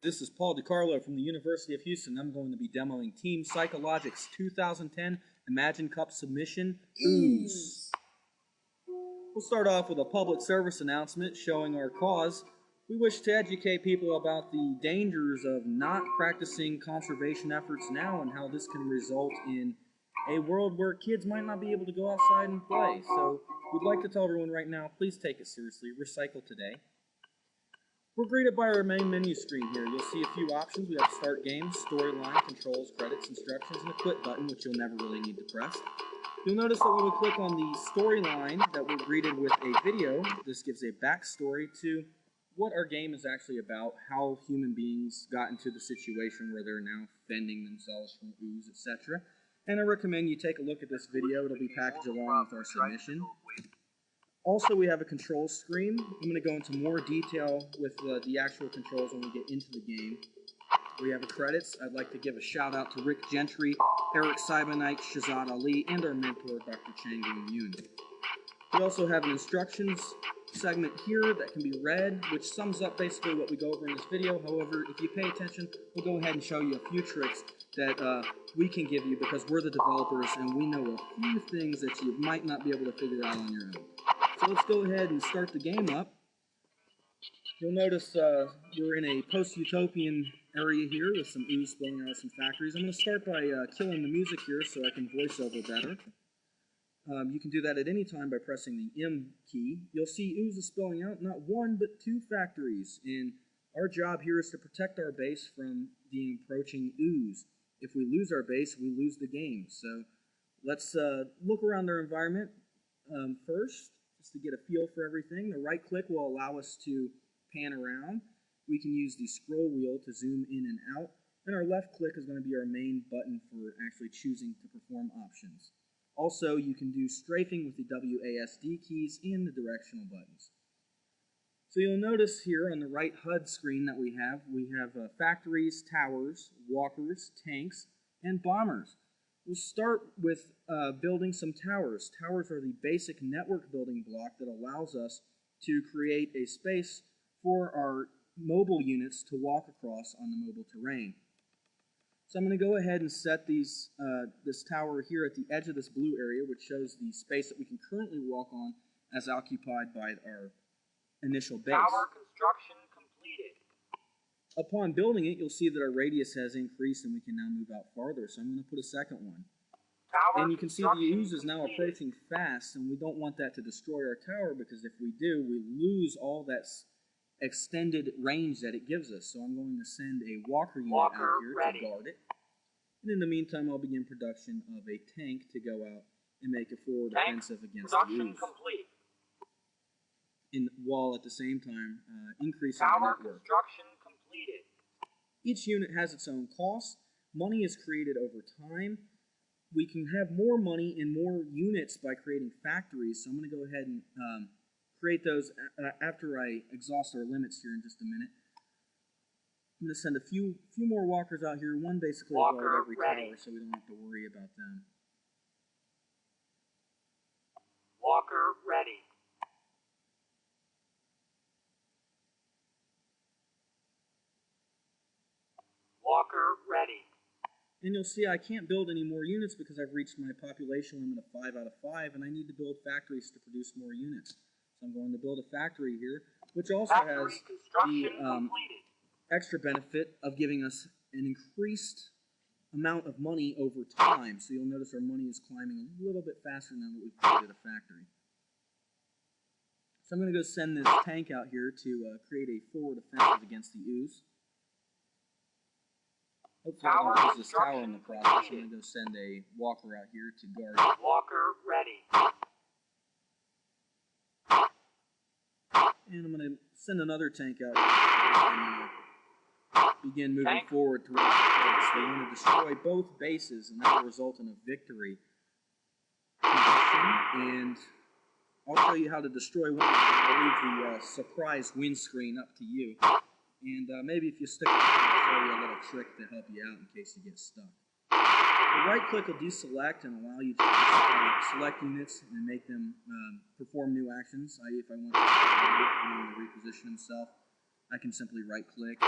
This is Paul DiCarlo from the University of Houston. I'm going to be demoing Team Psychologic's 2010 Imagine Cup submission, Ooze. We'll start off with a public service announcement showing our cause. We wish to educate people about the dangers of not practicing conservation efforts now and how this can result in a world where kids might not be able to go outside and play. So we'd like to tell everyone right now, please take it seriously. Recycle today. We're greeted by our main menu screen here. You'll see a few options. We have Start Game, Storyline, Controls, Credits, Instructions, and a Quit button, which you'll never really need to press. You'll notice that when we click on the Storyline, that we're greeted with a video. This gives a backstory to what our game is actually about, how human beings got into the situation where they're now fending themselves from ooze, etc. And I recommend you take a look at this video. It'll be packaged along with our submission. Also, we have a control screen. I'm going to go into more detail with the actual controls when we get into the game. We have a credits. I'd like to give a shout out to Rick Gentry, Eric Sibonite, Shazad Ali, and our mentor, Dr. Chang Yoon. We also have an instructions segment here that can be read, which sums up basically what we go over in this video. However, if you pay attention, we'll go ahead and show you a few tricks that we can give you because we're the developers and we know a few things that you might not be able to figure out on your own. So let's go ahead and start the game up. You'll notice we're in a post-utopian area here with some ooze spilling out of some factories. I'm going to start by killing the music here so I can voice over better. You can do that at any time by pressing the M key. You'll see oozes spilling out, not one, but two factories. And our job here is to protect our base from the approaching ooze. If we lose our base, we lose the game. So let's look around our environment first, just to get a feel for everything. The right click will allow us to pan around. We can use the scroll wheel to zoom in and out. And our left click is going to be our main button for actually choosing to perform options. Also, you can do strafing with the WASD keys and the directional buttons. So you'll notice here on the right HUD screen that we have factories, towers, walkers, tanks, and bombers. We'll start with building some towers. Towers are the basic network building block that allows us to create a space for our mobile units to walk across on the mobile terrain. So I'm going to go ahead and set this tower here at the edge of this blue area, which shows the space that we can currently walk on as occupied by our initial base. Tower construction completed. Upon building it, you'll see that our radius has increased and we can now move out farther. So I'm going to put a second one. And you can see the ooze is now approaching fast, and we don't want that to destroy our tower because if we do, we lose all that extended range that it gives us. So I'm going to send a walker unit out here to guard it. And in the meantime, I'll begin production of a tank to go out and make a forward offensive against the ooze. While at the same time increasing the network. Construction completed. Each unit has its own cost. Money is created over time. We can have more money and more units by creating factories. So I'm going to go ahead and create those after I exhaust our limits here in just a minute. I'm going to send a few more walkers out here. One basically guard every tower so we don't have to worry about them. Walker ready. Walker ready. And you'll see I can't build any more units because I've reached my population limit of 5 out of 5, and I need to build factories to produce more units. So I'm going to build a factory here, which also has the extra benefit of giving us an increased amount of money over time. So you'll notice our money is climbing a little bit faster now that we've created a factory. So I'm going to go send this tank out here to create a forward offensive against the ooze. Hopefully I don't lose this tower in the process. I'm going to go send a walker out here to guard it. Walker ready. And I'm going to send another tank out and begin moving forward towards the base. We want to destroy both bases, and that will result in a victory position. And I'll show you how to destroy one. I'll leave the surprise win screen up to you. And maybe if you stick around, I'll show you a little trick to help you out in case you get stuck. The right click will deselect and allow you to select units and make them perform new actions. I.e., if I want to reposition himself, I can simply right click the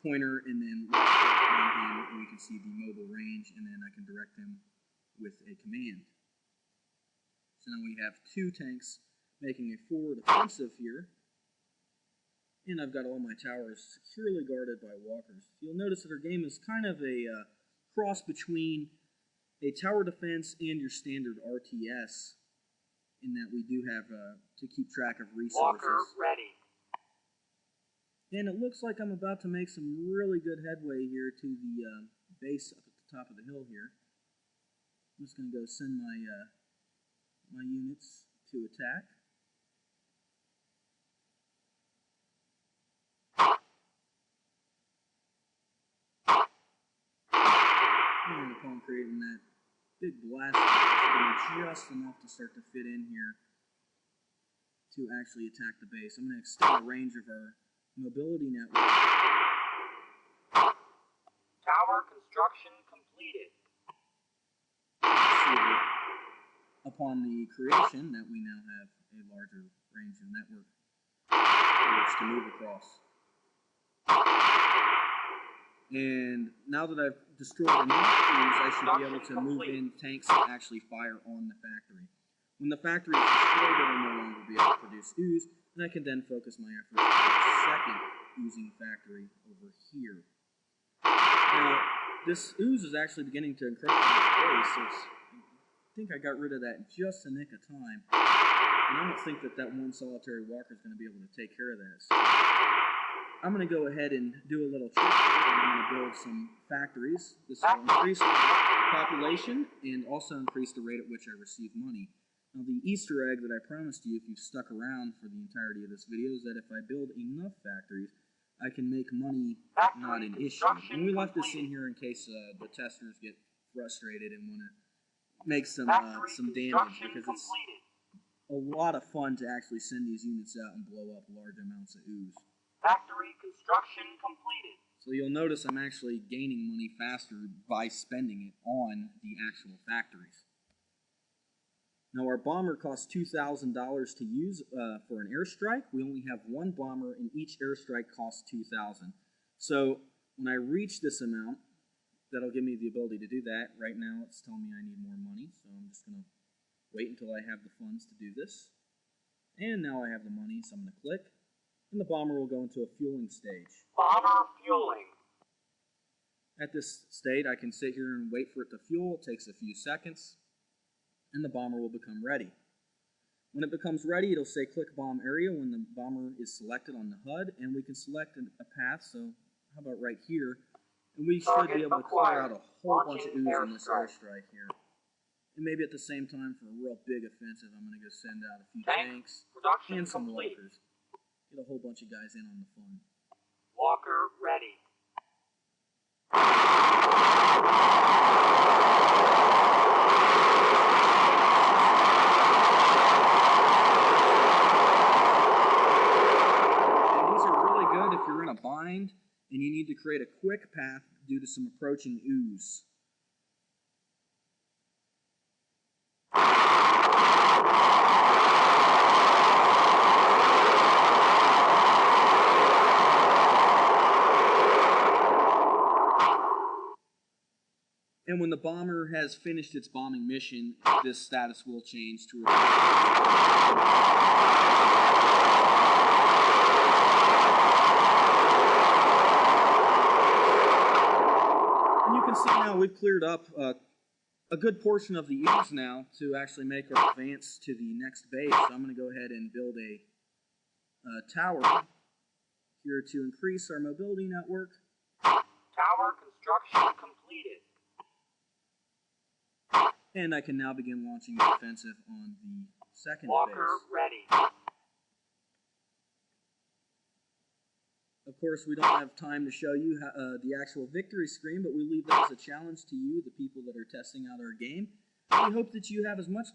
pointer and then left click on him, and we can see the mobile range, and then I can direct him with a command. So now we have 2 tanks making a forward offensive here, and I've got all my towers securely guarded by walkers. You'll notice that our game is kind of a cross between a tower defense and your standard RTS, in that we do have to keep track of resources. Walker ready. And it looks like I'm about to make some really good headway here to the base up at the top of the hill here. I'm just going to go send my my units to attack. And upon creating that big blast, it's going to be just enough to start to fit in here to actually attack the base. I'm going to extend the range of our mobility network. Tower construction completed. Upon the creation, that we now have a larger range of network for which to move across. And now that I've destroyed enough trees, I should be able to move in tanks that actually fire on the factory. When the factory is destroyed, it will no longer be able to produce ooze, and I can then focus my efforts on the second oozing factory over here. Now, this ooze is actually beginning to encroach on the base, so I think I got rid of that in just a nick of time. And I don't think that one solitary walker is going to be able to take care of that. So I'm going to go ahead and do a little trick here. I'm going to build some factories. This will increase the population and also increase the rate at which I receive money. Now, the Easter egg that I promised you if you've stuck around for the entirety of this video is that if I build enough factories, I can make money not an issue. And we left this in here in case the testers get frustrated and want to make some damage, because it's a lot of fun to actually send these units out and blow up large amounts of ooze. Factory construction completed. So you'll notice I'm actually gaining money faster by spending it on the actual factories. Now our bomber costs $2,000 to use for an airstrike. We only have 1 bomber, and each airstrike costs $2,000. So when I reach this amount, that'll give me the ability to do that. Right now it's telling me I need more money, so I'm just going to wait until I have the funds to do this. And now I have the money, so I'm going to click, and the bomber will go into a fueling stage. Bomber fueling. At this state, I can sit here and wait for it to fuel. It takes a few seconds, and the bomber will become ready. When it becomes ready, it'll say click bomb area when the bomber is selected on the HUD, and we can select a path, so how about right here? And we should be able to clear out a whole bunch of ooze in this airstrike here. And maybe at the same time, for a real big offensive, I'm going to go send out a few tanks and some walkers. Get a whole bunch of guys in on the fun. Walker ready. And these are really good if you're in a bind and you need to create a quick path due to some approaching ooze. And when the bomber has finished its bombing mission, this status will change to a... And you can see now we've cleared up a good portion of the ooze now to actually make our advance to the next base. So I'm going to go ahead and build a tower here to increase our mobility network. Tower construction completed. And I can now begin launching the offensive on the second Walker base. ready. Of course, we don't have time to show you the actual victory screen, but we leave that as a challenge to you, the people that are testing out our game. We hope that you have as much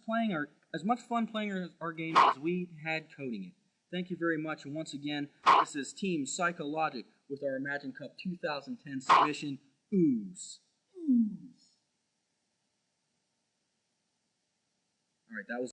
fun playing our game as we had coding it. Thank you very much, and once again, this is Team Psychologic with our Imagine Cup 2010 submission, Ooze. All right, that was